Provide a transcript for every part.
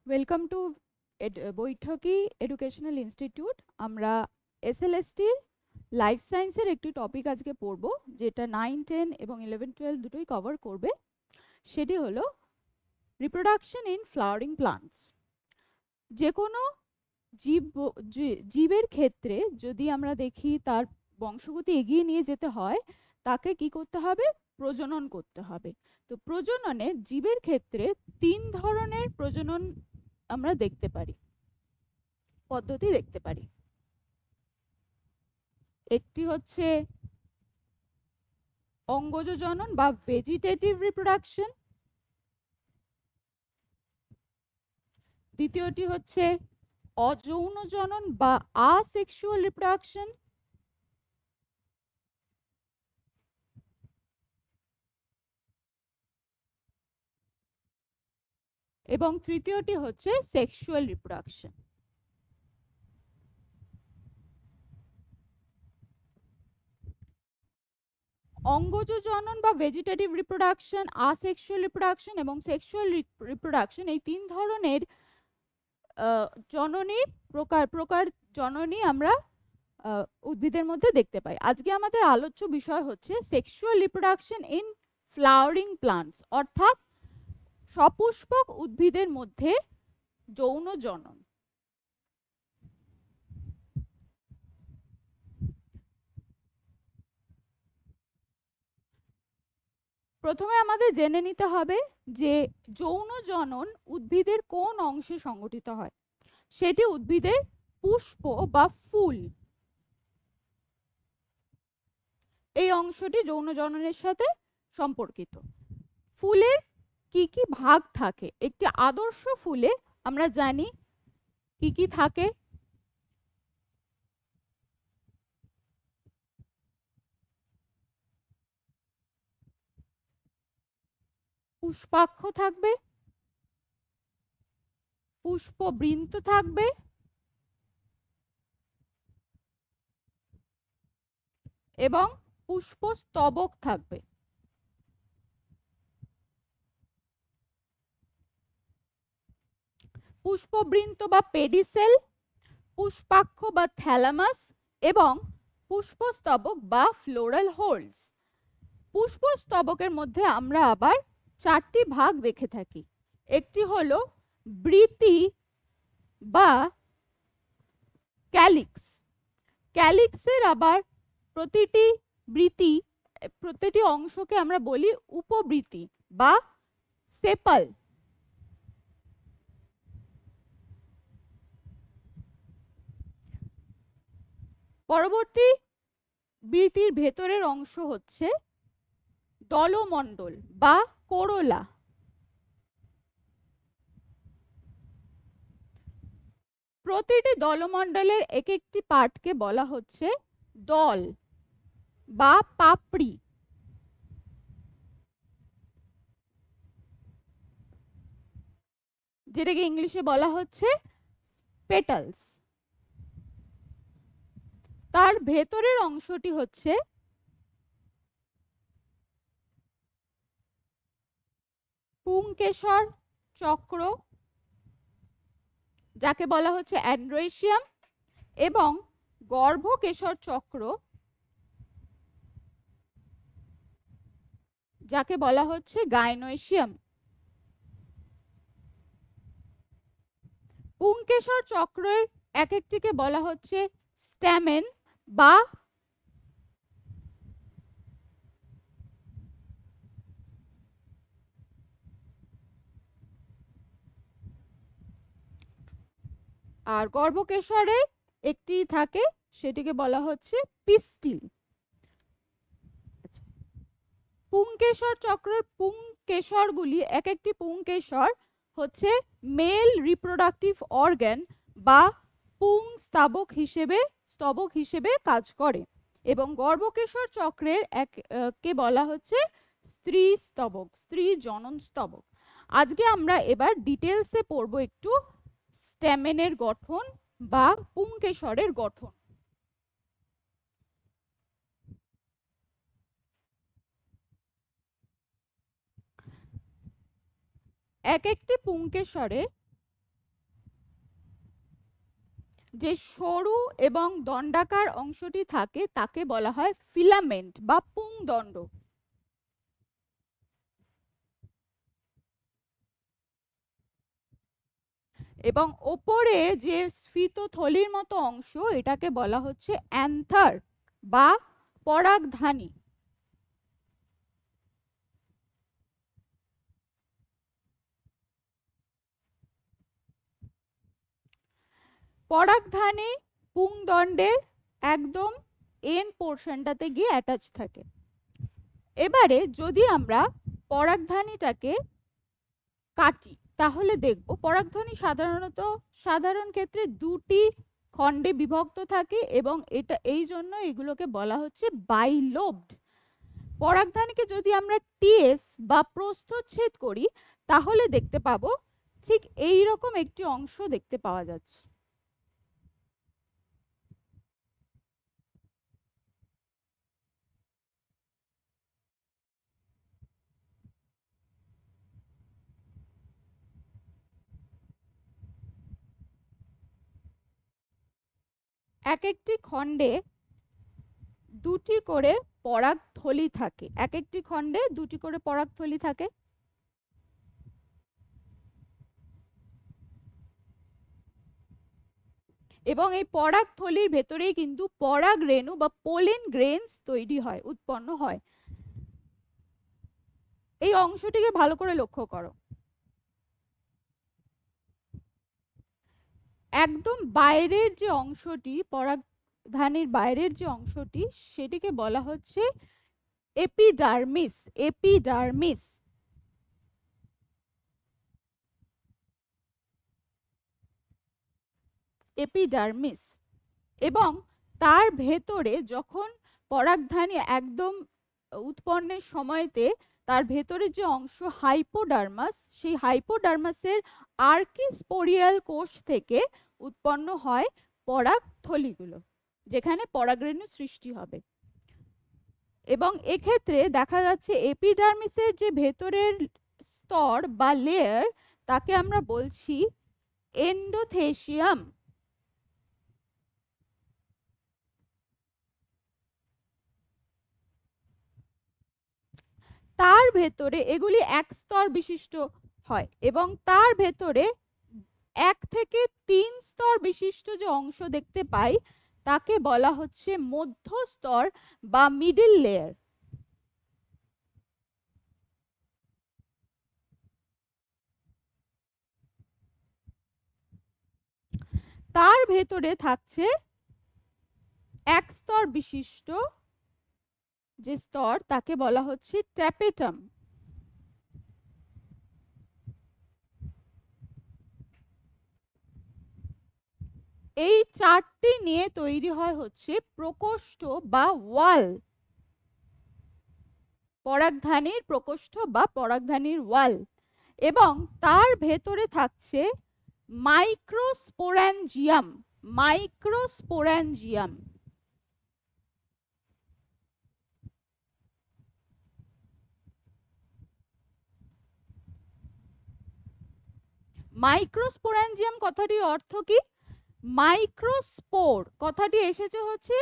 Welcome to বৈঠকি educational institute. আমরা এসএলএসটির life সায়েন্সের একটি টপিক আজকে পড়ব, যেটা 9, 10 এবং 11, 12 দুটোই কভার করবে। সেটি হলো রিপ্রোডাকশন ইন ফ্লাওয়ারিং প্লান্টস। যে কোনো জীবের ক্ষেত্রে যদি আমরা দেখি তার বংশগতি এগিয়ে নিয়ে যেতে হয়, তাকে কি করতে হবে? প্রজনন করতে হবে। তো প্রজননে জীবের ক্ষেত্রে 3 ধরনের প্রজনন আমরা দেখতে পারি, পদ্ধতি দেখতে পারি। একটি হচ্ছে অঙ্গজ জনন বা ভেজিটেটিভ রিপ্রোডাকশন, দ্বিতীয়টি হচ্ছে অযৌন জনন বা আসেক্সুয়াল রিপ্রোডাকশন, এবং তৃতীয়টি হচ্ছে সেক্সুয়াল রিপ্রোডাকশন। অঙ্গজ জনন বা ভেজিটেটিভ রিপ্রোডাকশন, আসেক্সুয়াল রিপ্রোডাকশন এবং সেক্সুয়াল রিপ্রোডাকশন, এই 3 ধরনের জননী প্রকার জননী আমরা উদ্ভিদের মধ্যে দেখতে পাই। আজকে আমাদের আলোচ্য বিষয় হচ্ছে sexual reproduction in flowering plants, অর্থাৎ সপুষ্পক উদ্ভিদের মধ্যে যৌন জনন। প্রথমে আমাদের জেনে নিতে হবে যে যৌন জনন উদ্ভিদের কোন অংশে সংঘটিত হয়। সেটি উদ্ভিদের পুষ্প বা ফুল, এই অংশটি যৌন জননের সাথে সম্পর্কিত। ফুলের কি কি ভাগ থাকে? একটি আদর্শ ফুলে আমরা জানি কি কি থাকে। পুষ্পাক্ষ থাকবে, পুষ্পবৃন্ত থাকবে, এবং পুষ্পস্তবক থাকবে। পুষ্পবৃন্ত বা পেডিসেল, পুষ্পাক্ষ বা থ্যালামাস এবং পুষ্পস্তবক বা ফ্লোরাল হোলস। পুষ্পস্তবকের মধ্যে আমরা আবার 4টি ভাগ দেখে থাকি। একটি হলো বৃতি বা ক্যালিক্স। ক্যালিক্সের আবার প্রতিটি অংশকে আমরা বলি উপবৃতি বা সেপাল। পরবর্তী বৃতির ভেতরের অংশ হচ্ছে দলমণ্ডল বা কোরোলা। প্রতিটি দলমণ্ডলের এক একটি পার্টকে বলা হচ্ছে দল বা পাপড়ি। যেটাকে ইংলিশে বলা হচ্ছে পেটালস। তার ভেতরের অংশটি হচ্ছে পুংকেশর চক্র, যাকে বলা হচ্ছে অ্যান্ড্রোয়েশিয়াম, এবং গর্ভকেশর চক্র, যাকে বলা হচ্ছে গাইনোয়েশিয়াম। পুংকেশর চক্রের এক একটিকে বলা হচ্ছে স্ট্যামেন বা আর গর্ভকেশরের একটি থাকে, সেটিকে বলা হচ্ছে পিস্টিল। পুংকেশর চক্রের পুংকেশরগুলি, এক একটি পুংকেশর হচ্ছে মেল রিপ্রোডাক্টিভ অর্গান বা পুং স্তবক হিসেবে কাজ করে, এবং গর্ভকেশর চক্রের কে বলা হচ্ছে স্ত্রী জনন স্তবক। আজকে আমরা এবার ডিটেলসে পড়বো একটু স্ট্যামেনের গঠন বা পুংকেশরের গঠন। এক একটি পুংকেশরে যে সরু এবং দণ্ডাকার অংশটি থাকে তাকে বলা হয় ফিলামেন্ট বা পুংদণ্ড। এবং ওপরে যে স্ফীত থলির মতো অংশ এটাকে বলা হচ্ছে অ্যান্থার বা পরাগধানী। পরাগধানী পুংদণ্ডের একদম এন্ড পোর্শনটাতে গিয়ে অ্যাটাচ থাকে। এবারে যদি আমরা পরাগধানীটাকে কাটি তাহলে দেখব পরাগধানী সাধারণ ক্ষেত্রে দুটি খণ্ডে বিভক্ত থাকে এবং এটা এই জন্য এগুলোকে বলা হচ্ছে বাইলোবড। পরাগধানীকে যদি আমরা টিএস বা প্রস্থচ্ছেদ করি তাহলে দেখতে পাবো ঠিক এই রকম একটি অংশ দেখতে পাওয়া যাচ্ছে। এক একটি খণ্ডে দুটি করে পরাগথলি থাকে, এক একটি খণ্ডে দুটি করে পরাগথলি থাকে। এবং এই পরাগথলির ভেতরেই কিন্তু পরাগ রেণু বা পোলেন গ্রেনস তৈরি হয়, উৎপন্ন হয়। এই অংশটিকে ভালো করে লক্ষ্য করো। একদম বাইরের যে অংশটি, পরাগধানীর বাইরের যে অংশটি, সেটিকে বলা হচ্ছে এপিডার্মিস। এপিডার্মিস এপিডার্মিস এবং তার ভেতরে যখন পরাগধানী একদম উৎপন্নের সময়তে তার ভেতরে যে অংশ হাইপোডার্মাস, সেই হাইপোডার্মাসের আর্কিস্পোরিয়াল কোষ থেকে উৎপন্ন হয় পরাগথলিগুলো, যেখানে পরাগরেণু সৃষ্টি হবে। এবং এক্ষেত্রে দেখা যাচ্ছে এপিডার্মিসের যে ভেতরের স্তর বা লেয়ার তাকে আমরা বলছি এন্ডোথেশিয়াম। তার ভেতরে এগুলি এক স্তর বিশিষ্ট হয় এবং তার ভেতরে 1 থেকে 3 স্তর বিশিষ্ট যে অংশ দেখতে পাই তাকে বলা হচ্ছে মধ্যস্তর বা মিডল লেয়ার। তার ভেতরে থাকছে এক স্তর বিশিষ্ট যে স্তর তাকে বলা হচ্ছে ট্যাপেটাম। এই চারটি নিয়ে তৈরি হয় হচ্ছে প্রকোষ্ঠ বা ওয়াল, পরাগধানীর প্রকোষ্ঠ বা পরাগধানীর ওয়াল। এবং তার ভেতরে থাকছে মাইক্রোস্পোরাঞ্জিয়াম। মাইক্রোস্পোরাঞ্জিয়াম মাইক্রোস্পোরাঞ্জিয়াম কথাটির অর্থ কি? মাইক্রোস্পোর কথাটি এসেছে হচ্ছে,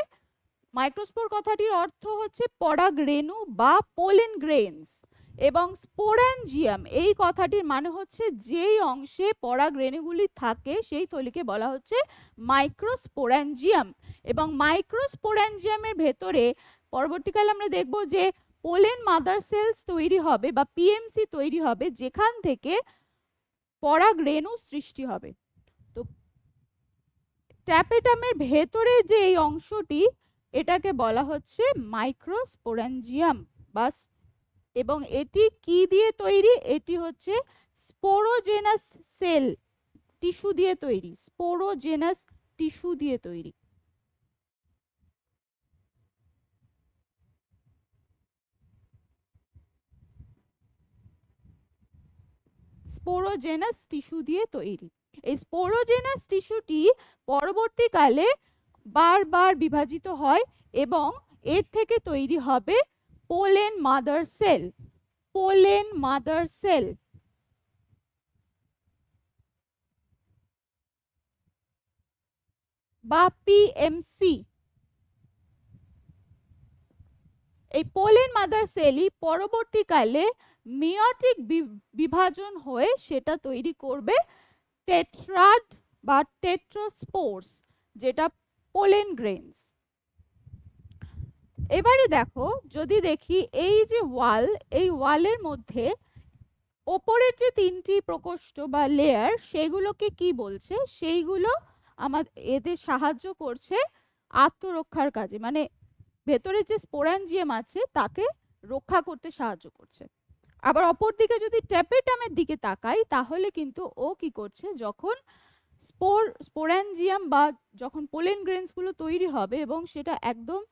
মাইক্রোস্পোর কথাটির অর্থ হচ্ছে পরাগরেণু বা পোলেন গ্রেনস, এবং স্পোরাঞ্জিয়াম এই কথাটির মানে হচ্ছে যেই অংশে পরাগরেণুগুলি থাকে সেই থলিকে বলা হচ্ছে মাইক্রোস্পোরাঞ্জিয়াম। এবং মাইক্রোস্পোরাঞ্জিয়ামের ভেতরে পরবর্তীকালে আমরা দেখব যে পোলেন মাদার সেলস তৈরি হবে বা পিএমসি তৈরি হবে, যেখান থেকে পরাগরেণু সৃষ্টি হবে। তো ট্যাপেটামের ভেতরে যে এই অংশটি এটাকে বলা হচ্ছে মাইক্রোস্পোরাঞ্জিয়াম বাস। এবং এটি কি দিয়ে তৈরি? এটি হচ্ছে স্পোরোজেনাস সেল টিস্যু দিয়ে তৈরি, স্পোরোজেনাস টিস্যু দিয়ে তৈরি। স্পোরোজেনাস টিস্যু দিয়ে তৈরি। এই স্পোরোজেনাস টিস্যুটি পরবর্তীকালে বারবার বিভাজিত হয় এবং এর থেকে তৈরি হবে pollen mother sell. Pollen mother sell. বা পিএমসি, এই পোলেন মাদার সেলই পরবর্তীকালে মেয়োটিক বিভাজন হয়ে সেটা তৈরি করবে টেট্রাড বা টেট্রাস্পোরস, যেটা পোলেন গ্রেনস। এবারে দেখো, যদি দেখি এই যে ওয়াল, এই ওয়ালের মধ্যে ওপরের যে তিনটি প্রকোষ্ঠ বা লেয়ার, সেগুলোকে কি বলছে, সেইগুলো আমাদের এদের সাহায্য করছে আত্মরক্ষার কাজে, মানে ভেতরে যে স্পোরাঞ্জিয়াম আছে তাকে রক্ষা করতে সাহায্য করছে। আবার অপরদিকে যদি ট্যাপেটামের দিকে তাকাই, তাহলে কিন্তু ও কি করছে, যখন স্পোরাঞ্জিয়াম বা যখন পোলেন গ্রেনস গুলো তৈরি হবে এবং সেটা একদম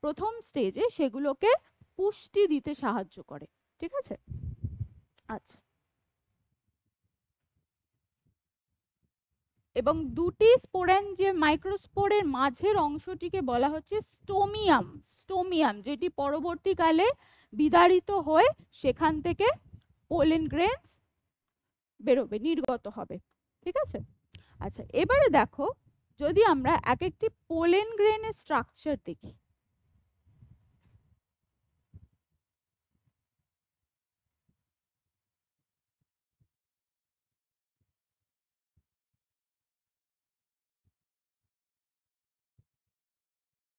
প্রথম স্টেজে, সেগুলোকে পুষ্টি দিতে সাহায্য করে। ঠিক আছে, আচ্ছা। এবং দুটি স্পোরাঞ্জিয়াম মাইক্রোস্পোরের মাঝের অংশটিকে বলা হচ্ছে স্টোমিয়াম, স্টোমিয়াম যেটি পরবর্তীকালে বিদারিত হয়ে সেখান থেকে পোলেন গ্রেনস বেরোবে, নির্গত হবে। ঠিক আছে, আচ্ছা। এবারে দেখো, যদি আমরা এক একটি পোলেন গ্রেনের স্ট্রাকচার দেখি,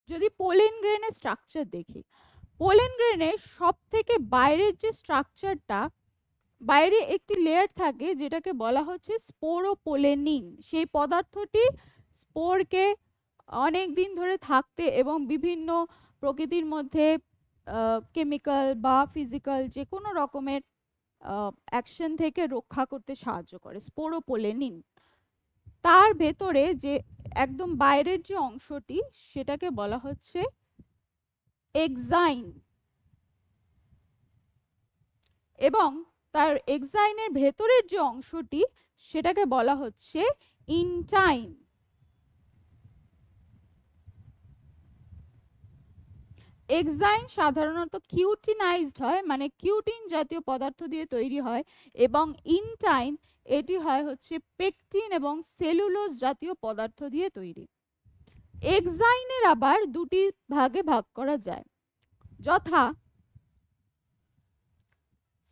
যদি পোলেন গ্রেনের স্ট্রাকচার দেখি, পোলেন গ্রেনের সব থেকে বাইরের যে স্ট্রাকচারটা, বাইরে একটি লেয়ার থাকে যেটাকে বলা হচ্ছে স্পোরোপোলেনিন। সেই পদার্থটি স্পোরকে অনেক দিন ধরে থাকতে এবং বিভিন্ন প্রকৃতির মধ্যে কেমিক্যাল বা ফিজিক্যাল যে কোনো রকমের অ্যাকশন থেকে রক্ষা করতে সাহায্য করে, স্পোরোপোলেনিন। তার ভেতরে যে একদম বাইরের যে অংশটি, সেটাকে বলা হচ্ছে এক্সাইন, এবং তার এক্সাইনের ভেতরের যে অংশটি, সেটাকে বলা হচ্ছে ইনটাইন। এক্সাইন সাধারণত কিউটিনাইজড হয়, মানে কিউটিন জাতীয় পদার্থ দিয়ে তৈরি হয়, এবং ইনটাইন এটি হয় হচ্ছে পেকটিন এবং সেলুলোজ জাতীয় পদার্থ দিয়ে তৈরি। এক্সাইনের আবার দুটি ভাগে ভাগ করা যায়, যথা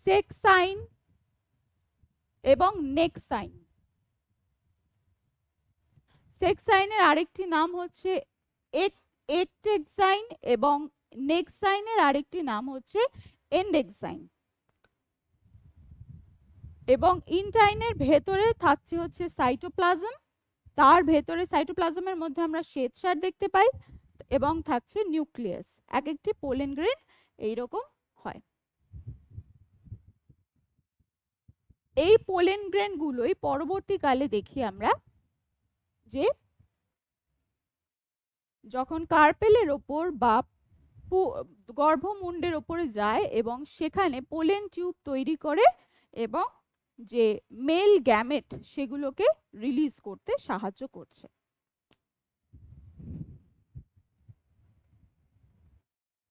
সেক্সাইন এবং নেক্সাইন। সেক্সাইনের আরেকটি নাম হচ্ছে একটেক্সাইন এবং নেক্সাইনের আরেকটি নাম হচ্ছে এন্ডেক্সাইন। এবং ইনটাইনের ভেতরে থাকছে হচ্ছে সাইটোপ্লাজম, তার ভেতরে সাইটোপ্লাজমের মধ্যে আমরা শ্বেতসার দেখতে পাই, এবং থাকছে নিউক্লিয়াস। এক একটি পোলেন গ্রেন এইরকম হয়। এই পোলেন গ্রেন গুলোই পরবর্তীকালে দেখি আমরা যে যখন কার্পেলের ওপর বা গর্ভমুণ্ডের ওপরে যায় এবং সেখানে পোলেন টিউব তৈরি করে এবং যে মেল গ্যামেট সেগুলোকে রিলিজ করতে সাহায্য করছে।